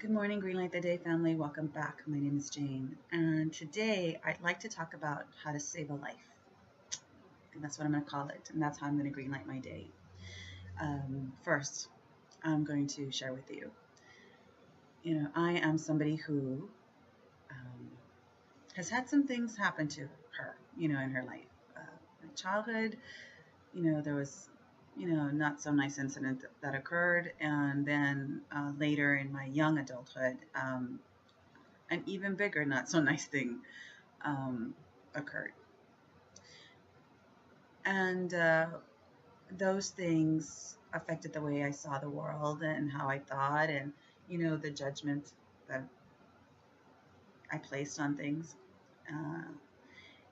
Good morning, Greenlight the Day family. Welcome back. My name is Jane, and today I'd like to talk about how to save a life. And that's what I'm going to call it, and that's how I'm going to greenlight my day. First, I'm going to share with you. I am somebody who has had some things happen to her, in her life. In childhood, there was not so nice incident that occurred, and then later in my young adulthood, an even bigger not so nice thing occurred, and those things affected the way I saw the world and how I thought, and the judgment that I placed on things,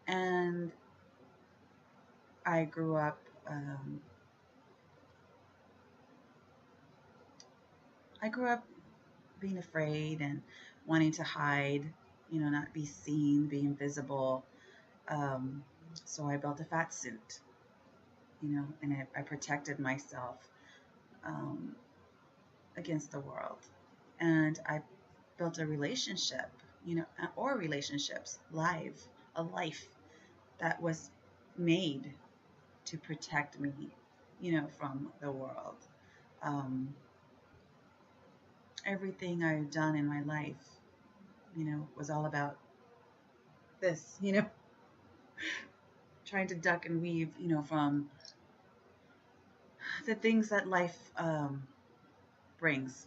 and I grew up. I grew up being afraid and wanting to hide, not be seen, be invisible. So I built a fat suit, and I protected myself um, against the world. And I built a relationship, or relationships, a life that was made to protect me, from the world. Everything I've done in my life, was all about this, trying to duck and weave, from the things that life brings,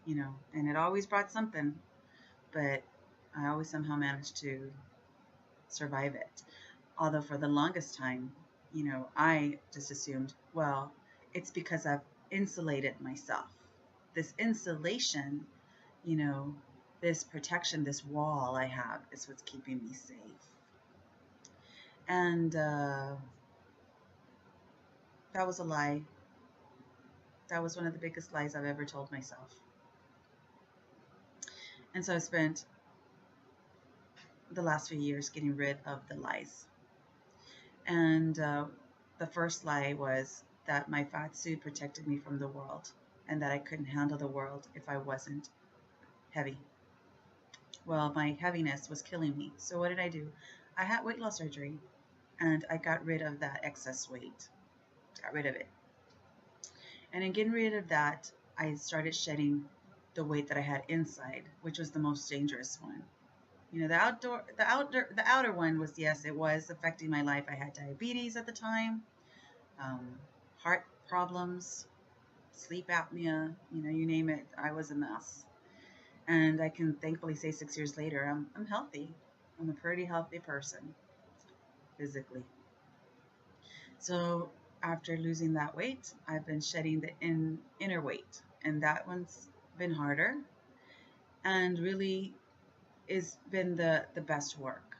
and it always brought something, but I always somehow managed to survive it. Although for the longest time, I just assumed, well, it's because I've insulated myself. This insulation, this protection, this wall I have is what's keeping me safe. And that was a lie. That was one of the biggest lies I've ever told myself. And so I spent the last few years getting rid of the lies. And the first lie was that my fat suit protected me from the world and that I couldn't handle the world if I wasn't heavy. Well, my heaviness was killing me. So what did I do? I had weight loss surgery, and I got rid of that excess weight. Got rid of it. And in getting rid of that, I started shedding the weight that I had inside, which was the most dangerous one. The outer one was, yes, it was affecting my life. I had diabetes at the time, heart problems, sleep apnea, you name it. I was a mess. And I can thankfully say 6 years later, I'm healthy. I'm a pretty healthy person physically. So after losing that weight, I've been shedding the inner weight, and that one's been harder and really has been the best work.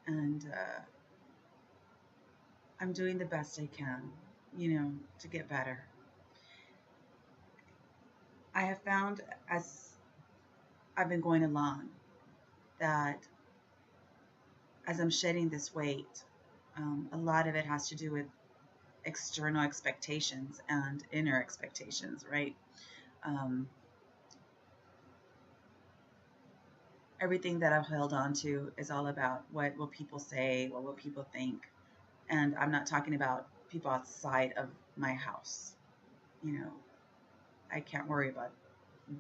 And I'm doing the best I can, to get better. I have found as I've been going along that as I'm shedding this weight, a lot of it has to do with external expectations and inner expectations, right? Everything that I've held on to is all about what will people say, what will people think. And I'm not talking about people outside of my house. I can't worry about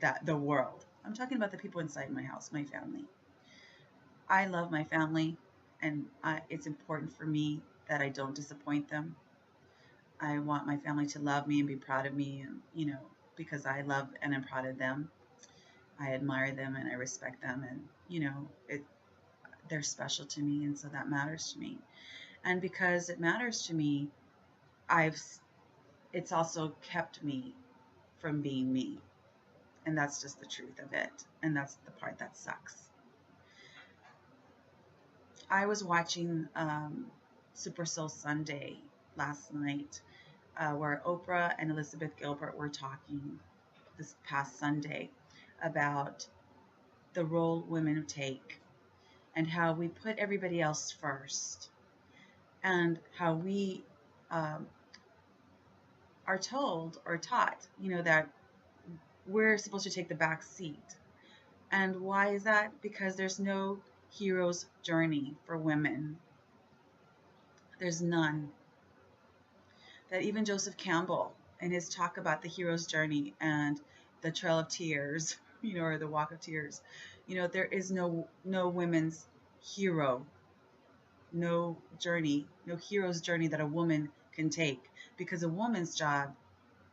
that, the world. I'm talking about the people inside my house, my family. I love my family, and it's important for me that I don't disappoint them. I want my family to love me and be proud of me, and because I love and am proud of them. I admire them and I respect them, and they're special to me, and so that matters to me. And because it matters to me, it's also kept me from being me, and that's just the truth of it, and that's the part that sucks. I was watching Super Soul Sunday last night, where Oprah and Elizabeth Gilbert were talking this past Sunday about the role women take and how we put everybody else first, and how we are told or taught, that We're supposed to take the back seat. And why is that? Because there's no hero's journey for women. There's none. That even Joseph Campbell, in his talk about the hero's journey and the trail of tears, or the walk of tears, there is no women's hero, no journey, no hero's journey that a woman can take, because a woman's job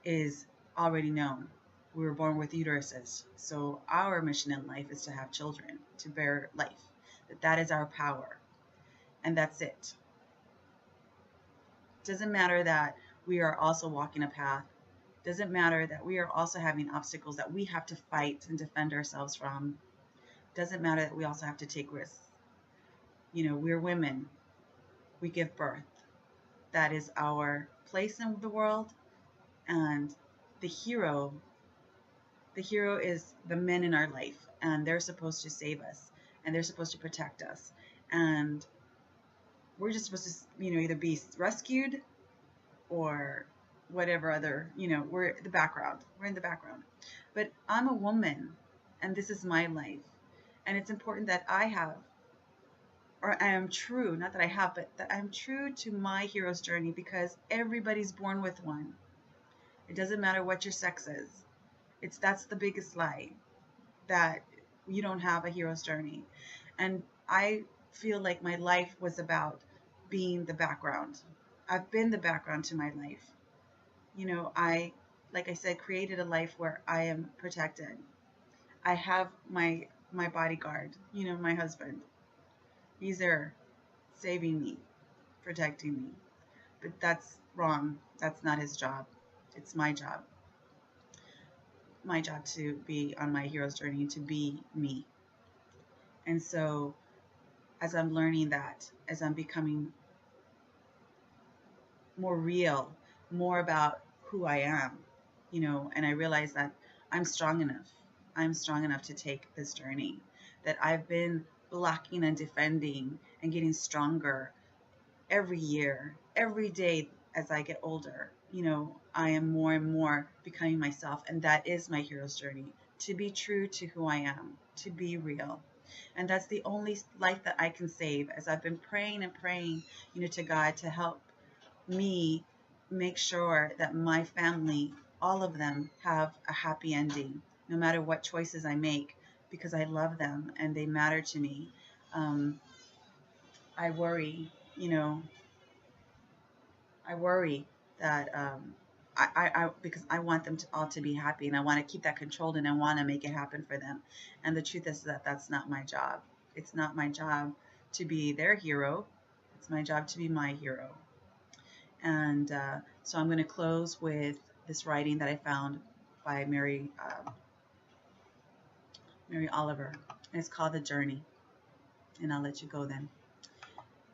is already known. We were born with uteruses, so our mission in life is to have children, to bear life. That is our power, and that's it. Doesn't matter that we are also walking a path. Doesn't matter that we are also having obstacles that we have to fight and defend ourselves from. Doesn't matter that we also have to take risks. We're women. We give birth. That is our place in the world. And the hero is the men in our life, and they're supposed to save us, and they're supposed to protect us. And we're just supposed to, either be rescued or whatever other, we're the background. We're in the background. But I'm a woman, and this is my life. And it's important that I have, or I am true, not that I have, but that I'm true to my hero's journey, because everybody's born with one. It doesn't matter what your sex is. That's the biggest lie, that you don't have a hero's journey. And I feel like my life was about being the background. I've been the background to my life. I, like I said, created a life where I am protected. I have my bodyguard, my husband. He's there saving me, protecting me. But that's wrong. That's not his job. It's my job. My job to be on my hero's journey, to be me. And so as I'm learning that, as I'm becoming more real, more about who I am, and I realize that I'm strong enough. I'm strong enough to take this journey, that I've been blocking and defending and getting stronger every year, every day as I get older. I am more and more becoming myself, and that is my hero's journey, to be true to who I am, to be real. And that's the only life that I can save, as I've been praying and praying, to God to help me make sure that my family, all of them, have a happy ending, no matter what choices I make, because I love them and they matter to me. I worry, I worry that because I want them all to be happy, and I want to keep that controlled, and I want to make it happen for them. And the truth is that that's not my job. It's not my job to be their hero. It's my job to be my hero. And so I'm going to close with this writing that I found by Mary Oliver. And it's called The Journey. And I'll let you go then.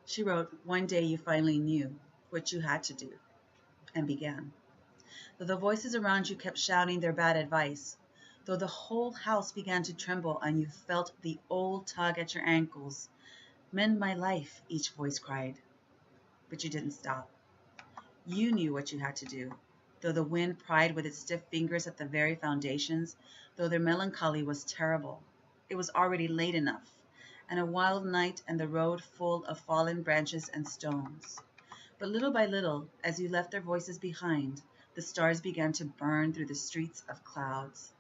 She wrote, "One day you finally knew what you had to do, and began. Though the voices around you kept shouting their bad advice, though the whole house began to tremble and you felt the old tug at your ankles, 'Mend my life,' each voice cried. But you didn't stop. You knew what you had to do, though the wind pried with its stiff fingers at the very foundations, though their melancholy was terrible. It was already late enough, and a wild night, and the road full of fallen branches and stones. But little by little, as you left their voices behind, the stars began to burn through the streets of clouds.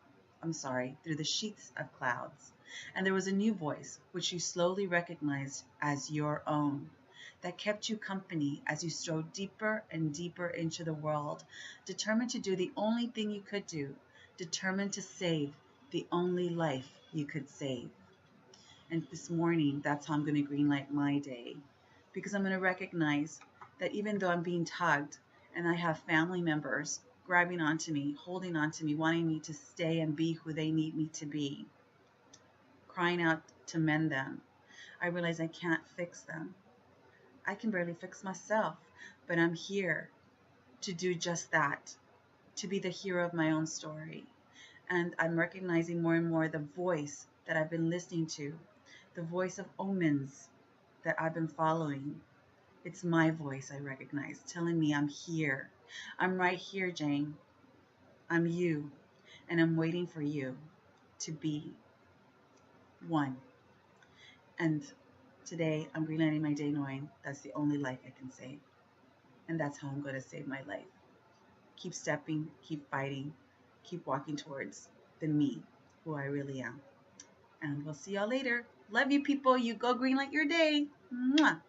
Through the sheets of clouds. And there was a new voice, which you slowly recognized as your own, that kept you company as you strode deeper and deeper into the world, determined to do the only thing you could do, determined to save the only life you could save." And this morning, that's how I'm going to greenlight my day, because I'm going to recognize that even though I'm being tugged and I have family members grabbing onto me, holding onto me, wanting me to stay and be who they need me to be, crying out to mend them, I realize I can't fix them. I can barely fix myself, but I'm here to do just that, to be the hero of my own story. And I'm recognizing more and more the voice that I've been listening to, the voice of omens that I've been following. It's my voice I recognize, telling me I'm here. I'm right here, Jane. I'm you. And I'm waiting for you to be one. And today, I'm greenlighting my day knowing that's the only life I can save. And that's how I'm going to save my life. Keep stepping, keep fighting, keep walking towards the me, who I really am. And we'll see y'all later. Love you, people. You go greenlight your day. Mwah.